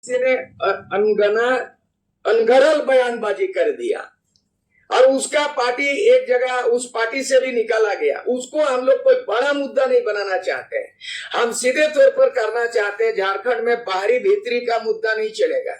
ने अनगढ़ल बयानबाजी कर दिया और उसका पार्टी एक जगह उस पार्टी से भी निकाला गया। उसको हम लोग कोई बड़ा मुद्दा नहीं बनाना चाहते हैं। हम सीधे तौर पर करना चाहते हैं झारखंड में बाहरी भीतरी का मुद्दा नहीं चलेगा।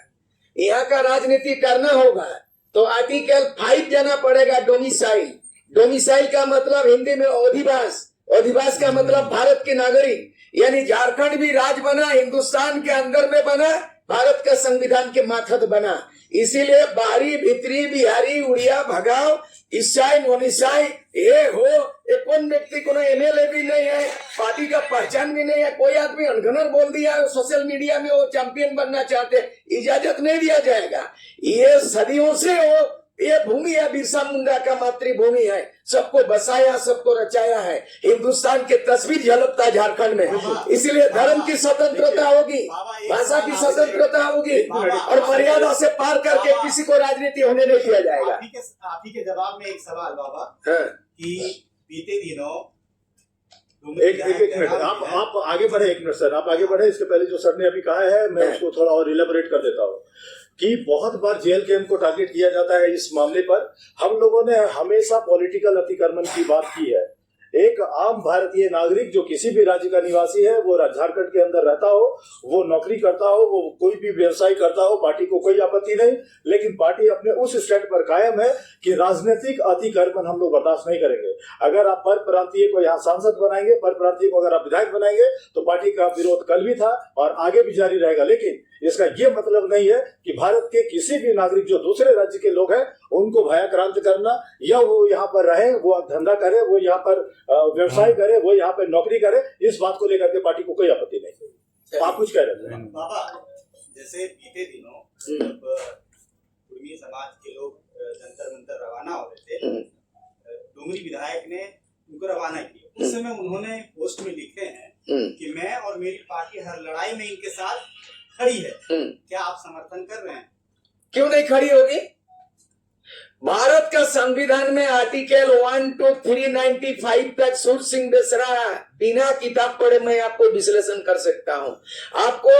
यहाँ का राजनीति करना होगा तो आर्टिकल 5 जाना पड़ेगा। डोमिसाइल, डोमिसाइल का मतलब हिंदी में अधिवास, अधिवास का मतलब भारत के नागरिक। यानी झारखंड भी राज्य बना, हिंदुस्तान के अंदर में बना, भारत का संविधान के माथद बना। इसीलिए बाहरी भीतरी बिहारी उड़िया भगाओ, ईसाई नॉन ईसाई ये हो, एक कौन व्यक्ति को ना एमएलए भी नहीं है, पार्टी का पहचान भी नहीं है। कोई आदमी अनगनर बोल दिया सोशल मीडिया में वो चैंपियन बनना चाहते, इजाजत नहीं दिया जाएगा। ये सदियों से हो, ये भूमि है बिरसा मुंडा का मातृभूमि है, सबको बसाया, सबको रचाया है। हिंदुस्तान की तस्वीर झलकता है झारखंड में। इसीलिए धर्म की स्वतंत्रता होगी, भाषा की स्वतंत्रता होगी और मर्यादा से पार करके किसी को राजनीति होने नहीं दिया जाएगा। आप ही के जवाब में एक सवाल बाबा, कि बीते दिनों एक मिनट, आप आगे बढ़े। एक मिनट सर, आप आगे बढ़े। इसके पहले जो सर ने अभी कहा है मैं उसको थोड़ा और इलेबोरेट कर देता हूँ कि बहुत बार जेल कैंप को टारगेट किया जाता है। इस मामले पर हम लोगों ने हमेशा पॉलिटिकल अतिक्रमण की बात की है। एक आम भारतीय नागरिक जो किसी भी राज्य का निवासी है, वो झारखंड के अंदर रहता हो, वो नौकरी करता हो, वो कोई भी व्यवसाय करता हो, पार्टी को कोई आपत्ति नहीं। लेकिन पार्टी अपने उस स्टैंड पर कायम है कि राजनीतिक अतिक्रमण हम लोग बर्दाश्त नहीं करेंगे। अगर आप पर प्रांतीय को यहाँ सांसद बनाएंगे, पर प्रांतीय को अगर आप विधायक बनाएंगे तो पार्टी का विरोध कल भी था और आगे भी जारी रहेगा। लेकिन इसका ये मतलब नहीं है कि भारत के किसी भी नागरिक जो दूसरे राज्य के लोग हैं उनको भयाक्रांत करना, या वो यहाँ पर रहे, वो धंधा करे, वो यहाँ पर व्यवसाय करे, वो यहाँ पर नौकरी करे, इस बात को लेकर के पार्टी को कोई आपत्ति नहीं। आप कुछ कह रहे थे बाबा, जैसे बीते दिनों जब कुर्मी समाज के लोग जंतर मंतर रवाना हो रहे थे, डुमरी विधायक ने उनको रवाना किया। उस समय उन्होंने पोस्ट में लिखे हैं कि मैं और मेरी पार्टी हर लड़ाई में इनके साथ खड़ी है। क्या आप समर्थन कर रहे हैं? क्यों नहीं खड़ी होगी? भारत का संविधान में आर्टिकल 1 to 395 तक सूर सिंह बेसरा बिना किताब पढ़े मैं आपको विश्लेषण कर सकता हूं। आपको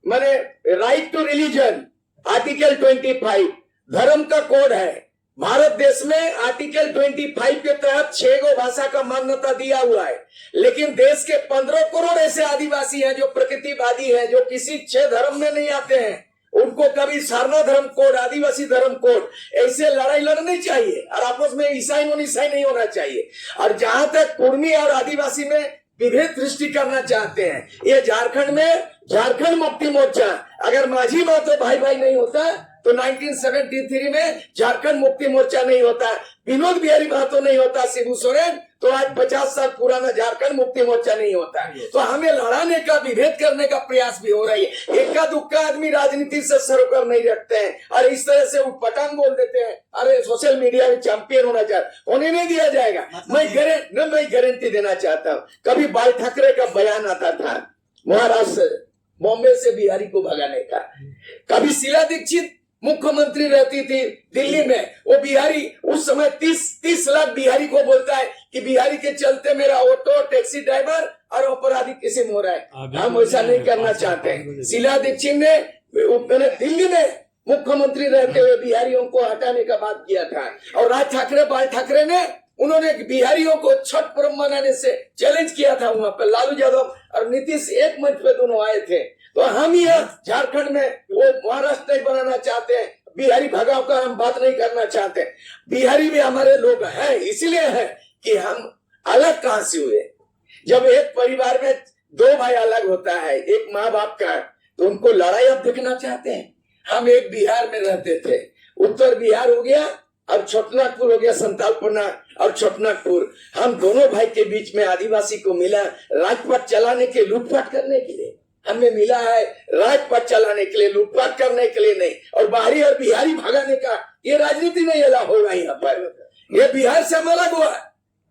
मैंने राइट टू रिलीजन आर्टिकल 25 धर्म का कोड है। भारत देश में आर्टिकल 25 के तहत 6 गो भाषा का मान्यता दिया हुआ है। लेकिन देश के 15 करोड़ ऐसे आदिवासी हैं जो प्रकृतिवादी हैं, जो किसी 6 धर्म में नहीं आते हैं। उनको कभी सारना धर्म कोड, आदिवासी धर्म कोड, ऐसे लड़ाई लड़नी चाहिए और आपस में ईसाई नॉन ईसाई नहीं होना चाहिए। और जहां तक कुर्मी और आदिवासी में विभेद सृष्टि करना चाहते हैं, ये झारखंड में झारखंड मुक्ति मोर्चा अगर माझी महतो भाई भाई नहीं होता तो 1973 में झारखंड मुक्ति मोर्चा नहीं होता, विनोद बिहारी महतो नहीं होता, शिबू सोरेन, तो आज 50 साल पुराना झारखंड मुक्ति मोर्चा नहीं होता। तो हमें लड़ाने का, विभेद करने का प्रयास भी हो रही है। इक्का दुक्का आदमी राजनीति से सरोकार नहीं रखते हैं और इस तरह से उठपटांग बोल देते हैं, अरे सोशल मीडिया में चैंपियन होना चाहते, होने नहीं दिया जाएगा। मैं गारंटी देना चाहता हूँ। कभी बाल ठाकरे का बयान आता था महाराष्ट्र बॉम्बे से बिहारी को भगाने का, कभी शीला दीक्षित मुख्यमंत्री रहती थी दिल्ली में, वो बिहारी उस समय 30 लाख बिहारी को बोलता है कि बिहारी के चलते मेरा ऑटो टैक्सी ड्राइवर और अपराधी किस्म हो रहा है। हम वैसा नहीं करना चाहते हैं। शीला दीक्षित ने दिल्ली में मुख्यमंत्री रहते हुए बिहारियों को हटाने का बात किया था और राज ठाकरे, बाल ठाकरे ने उन्होंने बिहारियों को छठ पर्व मनाने से चैलेंज किया था। वहां पर लालू यादव और नीतीश एक मंच पे दोनों आए थे। तो हम यहाँ झारखंड में वो महाराष्ट्र नहीं बनाना चाहते हैं, बिहारी भगाव का हम बात नहीं करना चाहते। बिहारी भी हमारे लोग हैं, इसलिए है कि हम अलग कहां से हुए। जब एक परिवार में 2 भाई अलग होता है, एक माँ बाप का, तो उनको लड़ाई अब देखना चाहते हैं। हम एक बिहार में रहते थे, उत्तर बिहार हो गया, अब छोटनागपुर हो गया, संतालपना और छोटनागपुर। हम दोनों भाई के बीच में आदिवासी को मिला राजपाट चलाने के, लूटपाट करने के लिए हमें मिला है, राजपाट चलाने के लिए, लूटपाट करने के लिए नहीं। और बाहरी और बिहारी भगाने का ये राजनीति नहीं अला होगा यहाँ पर। ये बिहार से हम अलग हुआ,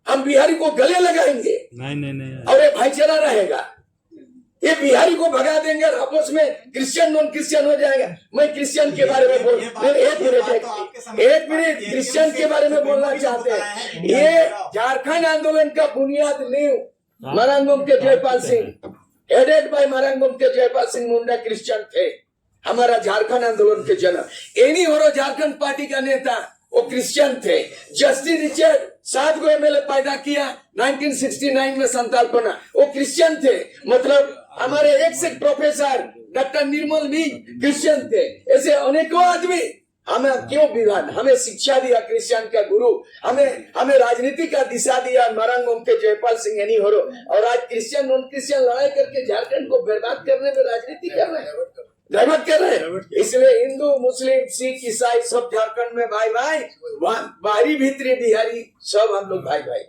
हम बिहारी को गले लगाएंगे नहीं। और ये भाईचारा रहेगा। ये बिहारी को भगा देंगे और आपस में क्रिश्चियन नॉन क्रिश्चियन हो जाएगा। मैं क्रिश्चियन के बारे में बोल एक मिनट क्रिश्चियन के बारे में बोलना चाहते हैं। ये झारखंड आंदोलन का बुनियाद नींव मरांगोम के जयपाल सिंह, हेडेड बाय मरांगोम के जयपाल सिंह मुंडा क्रिश्चियन थे। हमारा झारखंड आंदोलन के जनक। एनी होरो झारखंड पार्टी का नेता, वो क्रिश्चियन थे। जस्टिस रिचर्ड 7 को एमएलए पैदा किया 1969 में संकल्पना, वो क्रिश्चियन थे। मतलब हमारे एक प्रोफेसर डॉक्टर निर्मल भी क्रिश्चियन थे। ऐसे अनेकों आदमी। हमें क्यों विवाद? हमें शिक्षा दिया क्रिश्चियन का गुरु, हमें राजनीति का दिशा दिया नारायण के जयपाल सिंह एनी होरो। और आज क्रिश्चियन नॉन क्रिश्चियन लड़ाई करके झारखंड को बर्बाद करने में राजनीति कर रहे हैं, डाइवर्ट कर रहे हैं। इसलिए हिंदू, मुस्लिम, सिख, ईसाई सब झारखंड में भाई भाई, बाहरी भीतरी बिहारी सब हम लोग भाई भाई।